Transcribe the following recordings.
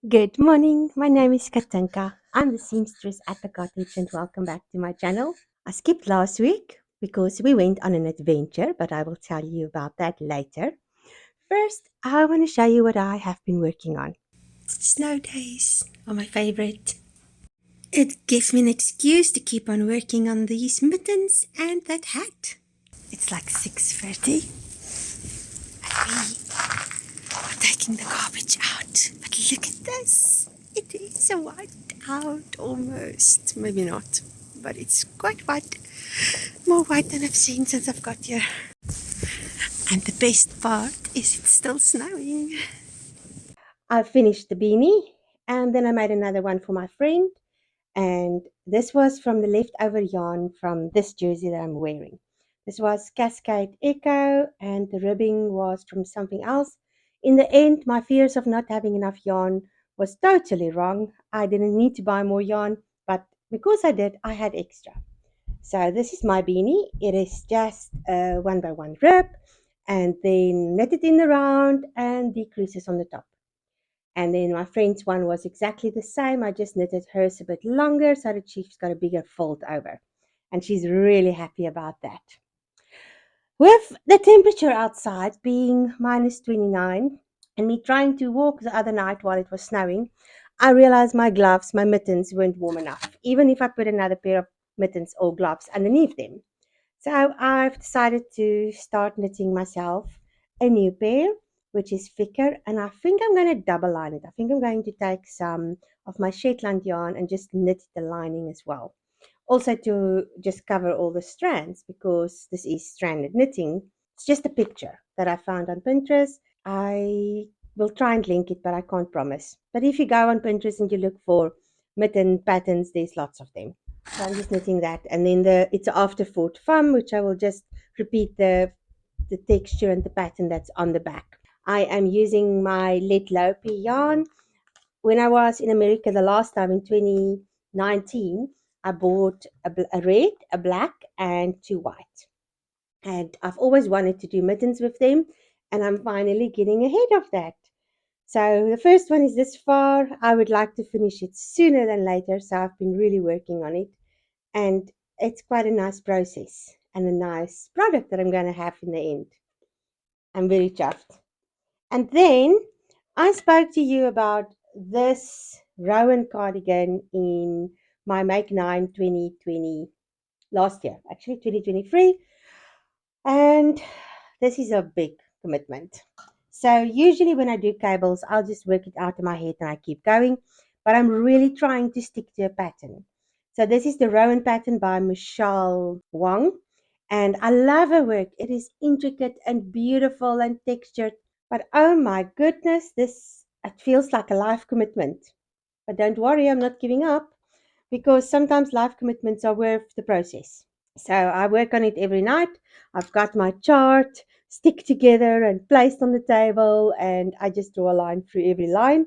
Good morning. My name is Katinka. I'm the seamstress at the cottage and welcome back to my channel. I skipped last week because we went on an adventure, but I will tell you about that later. First, I want to show you what I have been working on. Snow days are my favorite. It gives me an excuse to keep on working on these mittens and that hat. It's like 6:30 and we are taking the garbage out. But look at this. It is a white out almost. Maybe not, but it's quite white. More white than I've seen since I've got here. And the best part is it's still snowing. I finished the beanie and then I made another one for my friend. And this was from the leftover yarn from this jersey that I'm wearing. This was Cascade Echo and the ribbing was from something else. In the end, my fears of not having enough yarn was totally wrong. I didn't need to buy more yarn, but because I did, I had extra. So this is my beanie. It is just a 1x1 rib and then knitted in the round and the creases on the top. And then my friend's one was exactly the same. I just knitted hers a bit longer so that she's got a bigger fold over. And she's really happy about that. With the temperature outside being minus 29 and me trying to walk the other night while it was snowing, I realized my gloves, my mittens weren't warm enough, even if I put another pair of mittens or gloves underneath them. So I've decided to start knitting myself a new pair, which is thicker, and I think I'm going to double line it. I think I'm going to take some of my Shetland yarn and just knit the lining as well. Also to just cover all the strands because this is stranded knitting. It's just a picture that I found on Pinterest. I will try and link it, but I can't promise. But if you go on Pinterest and you look for mitten patterns, there's lots of them. So I'm just knitting that, and then it's after Fort Fun, which I will just repeat the texture and the pattern that's on the back. I am using my Let Lope yarn. When I was in America the last time in 2019, I bought a red, a black, and two white. And I've always wanted to do mittens with them, and I'm finally getting ahead of that. So the first one is this far. I would like to finish it sooner than later, so I've been really working on it. And it's quite a nice process and a nice product that I'm going to have in the end. I'm very chuffed. And then I spoke to you about this Rowan cardigan in my Make 9 2020 last year, actually 2023. And this is a big commitment. So usually when I do cables, I'll just work it out in my head and I keep going. But I'm really trying to stick to a pattern. So this is the Rowan pattern by Michelle Wong. And I love her work. It is intricate and beautiful and textured. But oh my goodness, this it feels like a life commitment. But don't worry, I'm not giving up because sometimes life commitments are worth the process. So I work on it every night. I've got my chart stick together and placed on the table, and I just draw a line through every line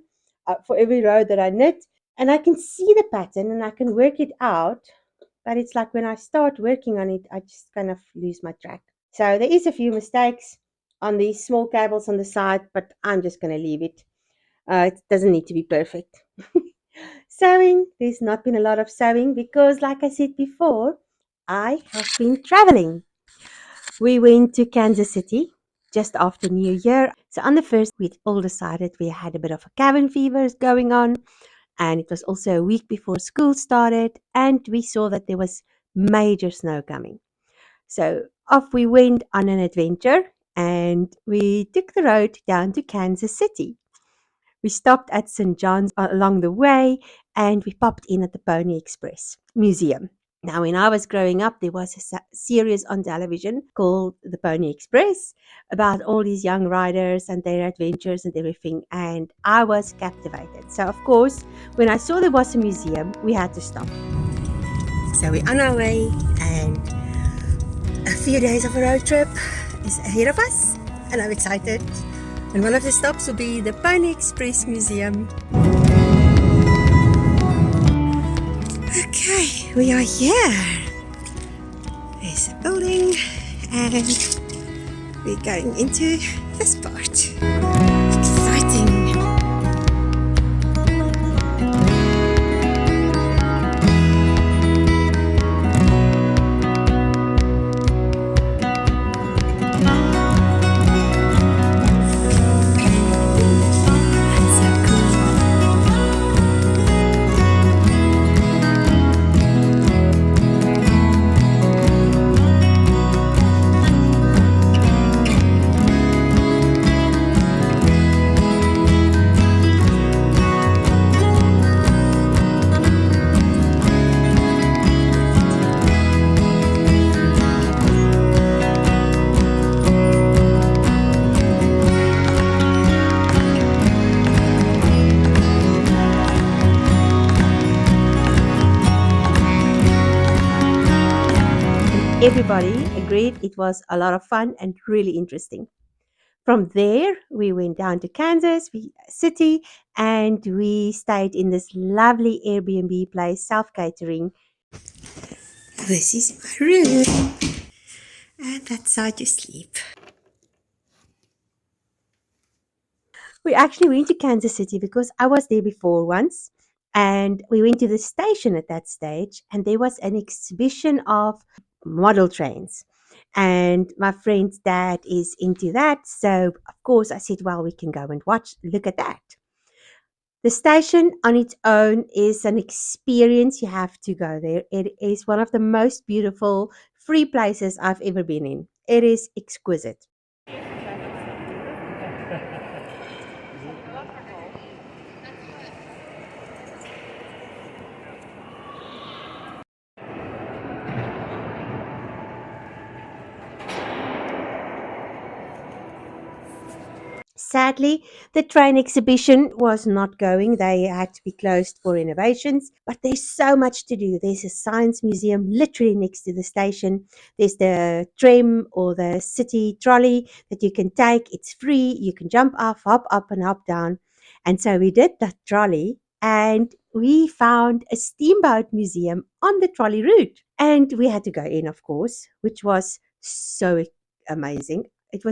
for every row that I knit, and I can see the pattern and I can work it out. But it's like when I start working on it, I just kind of lose my track. So there is a few mistakes on these small cables on the side, but I'm just going to leave it. It doesn't need to be perfect. Sewing, there's not been a lot of sewing because, like I said before, I have been traveling. We went to Kansas City just after New Year. So on the first, we all decided we had a bit of a cabin fever going on. And it was also a week before school started. And we saw that there was major snow coming. So off we went on an adventure and we took the road down to Kansas City. We stopped at St. John's along the way and we popped in at the Pony Express Museum. Now, when I was growing up, there was a series on television called The Pony Express about all these young riders and their adventures and everything, and I was captivated. So, of course, when I saw there was a museum, we had to stop. So, we're on our way, and a few days of a road trip is ahead of us, and I'm excited. And one of the stops will be the Pony Express Museum. Okay, we are here. There's a building and we're going into this part. Exciting. Everybody agreed it was a lot of fun and really interesting. From there, we went down to Kansas City and we stayed in this lovely Airbnb place, self catering. This is my room, and that's how you sleep. We actually went to Kansas City because I was there before once. And we went to the station at that stage, and there was an exhibition of model trains. And my friend's dad is into that. So, of course, I said, well, we can go and look at that. The station on its own is an experience. You have to go there. It is one of the most beautiful free places I've ever been in. It is exquisite. Sadly, the train exhibition was not going. They had to be closed for renovations. But there's so much to do. There's a science museum literally next to the station. There's the tram or the city trolley that you can take. It's free. You can jump off, hop up, and hop down. And so we did that trolley and we found a steamboat museum on the trolley route. And we had to go in, of course, which was so amazing. It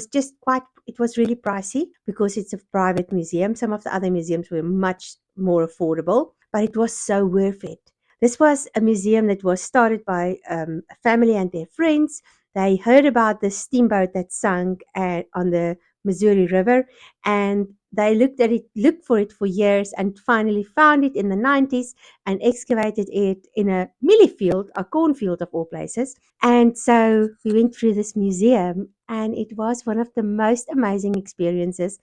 was really pricey because it's a private museum. Some of the other museums were much more affordable, but it was so worth it. This was a museum that was started by a family and their friends. They heard about the steamboat that sank on the Missouri River, and they looked for it for years, and finally found it in the 90s and excavated it in a millie field, a cornfield of all places. And so we went through this museum, and it was one of the most amazing experiences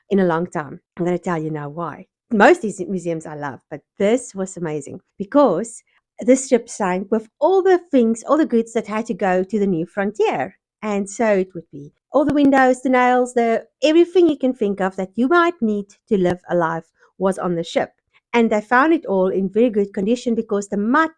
in a long time. I'm going to tell you now why. Most of these museums I love, but this was amazing because this ship sank with all the things, all the goods that had to go to the new frontier. And so it would be all the windows, the nails, the everything you can think of that you might need to live a life was on the ship. And they found it all in very good condition because the mud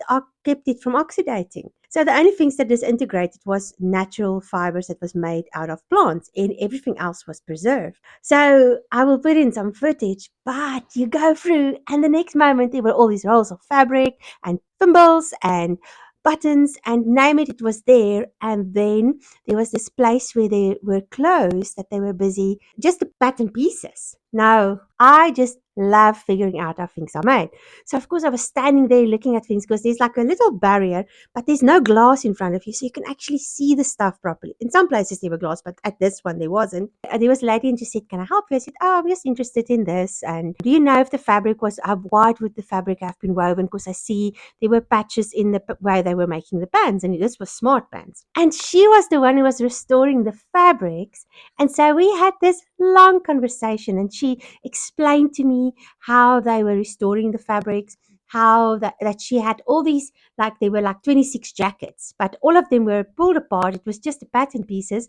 kept it from oxidating. So the only things that disintegrated was natural fibers that was made out of plants, and everything else was preserved. So I will put in some footage, but you go through, and the next moment there were all these rolls of fabric and thimbles and buttons and name it, it was there. And then there was this place where they were closed that they were busy, just the pattern pieces. Now, I just love figuring out how things are made. So, of course, I was standing there looking at things because there's like a little barrier, but there's no glass in front of you. So you can actually see the stuff properly. In some places there were glass, but at this one there wasn't. There was a lady and she said, can I help you? I said, oh, I'm just interested in this. And do you know if the fabric was, how wide would the fabric have been woven? Because I see there were patches in the way they were making the bands, and this was smart bands. And she was the one who was restoring the fabrics. And so we had this long conversation, and she explained to me how they were restoring the fabrics, how that she had all these, like they were like 26 jackets, but all of them were pulled apart. It was just the pattern pieces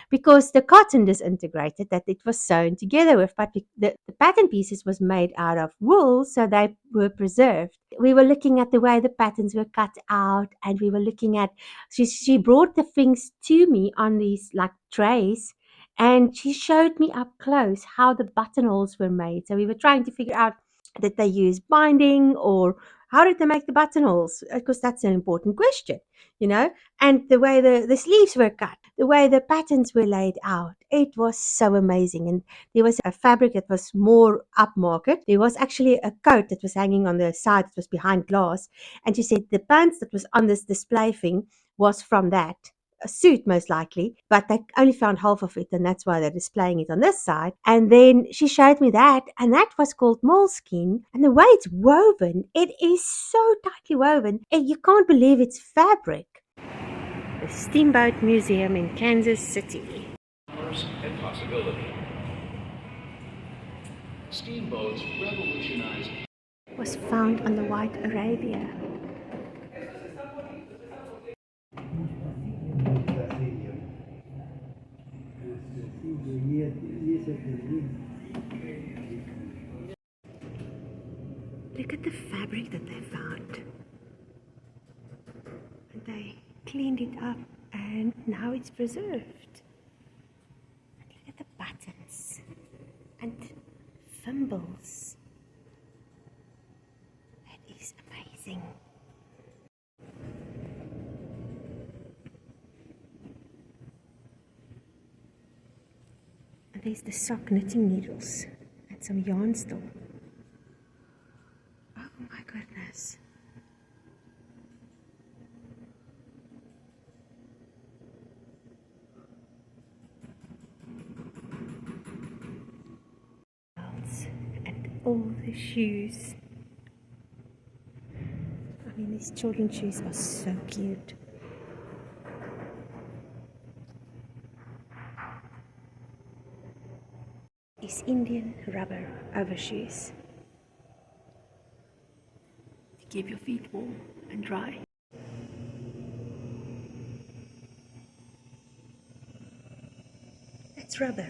because the cotton disintegrated that it was sewn together with, but the pattern pieces was made out of wool, so they were preserved. We were looking at the way the patterns were cut out, and we were looking at, she brought the things to me on these like trays, and she showed me up close how the buttonholes were made. So we were trying to figure out, did they use binding, or how did they make the buttonholes? Because that's an important question, you know. And the way the sleeves were cut, the way the patterns were laid out, it was so amazing. And there was a fabric that was more upmarket. There was actually a coat that was hanging on the side that was behind glass. And she said the pants that was on this display thing was from that. A suit most likely, but they only found half of it, and that's why they're displaying it on this side. And then she showed me that, and that was called moleskin. And the way it's woven, it is so tightly woven, and you can't believe it's fabric. The Steamboat Museum in Kansas City. And possibility. Steamboats revolutionized. Was found on the White Arabia. Look at the fabric that they found. And they cleaned it up and now it's preserved. And look at the buttons and thimbles. That is amazing. And there's the sock knitting needles and some yarn still. Oh my goodness. And all the shoes. I mean, these children's shoes are so cute. These Indian rubber overshoes to keep your feet warm and dry. That's rubber.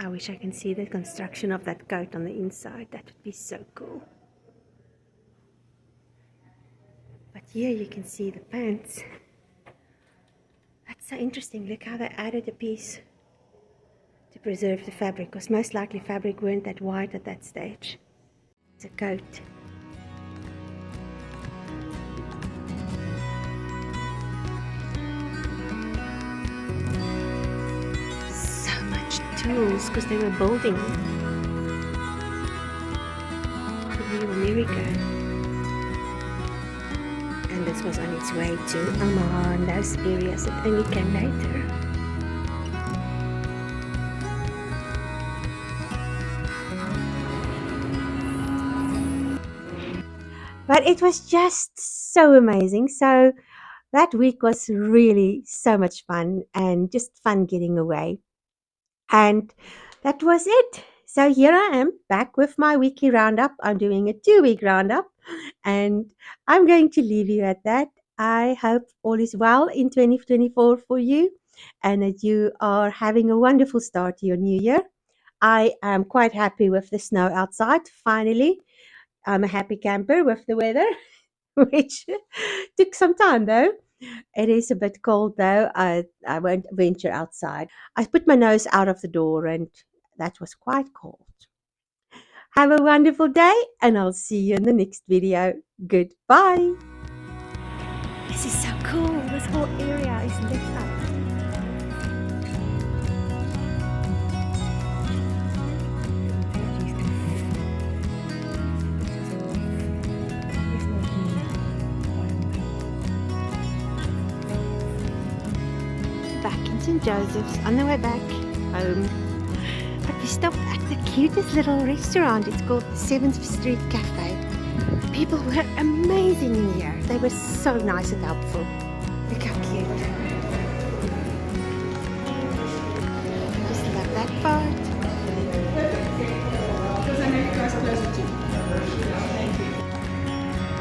I wish I can see the construction of that coat on the inside. That would be so cool. But here you can see the pants. That's so interesting. Look how they added a piece to preserve the fabric, because most likely fabric weren't that white at that stage. It's a coat. So much tools, because they were building the new America. And this was on its way to Omaha and those areas. It only came later. But it was just so amazing. So that week was really so much fun and just fun getting away. And that was it. So here I am back with my weekly roundup. I'm doing a 2-week roundup and I'm going to leave you at that. I hope all is well in 2024 for you and that you are having a wonderful start to your new year. I am quite happy with the snow outside, finally. I'm a happy camper with the weather, which took some time though. It is a bit cold though. I won't venture outside. I put my nose out of the door and that was quite cold. Have a wonderful day and I'll see you in the next video. Goodbye. This is so cool. This whole area is lit up. Back in St. Joseph's on the way back home. But we stopped at the cutest little restaurant. It's called the 7th Street Cafe. The people were amazing in here. They were so nice and helpful. Look how cute. Just love that part.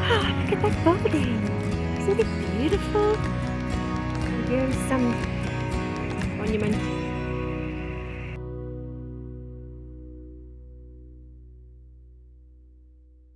Oh, look at that building. Isn't it beautiful? And here's some monument.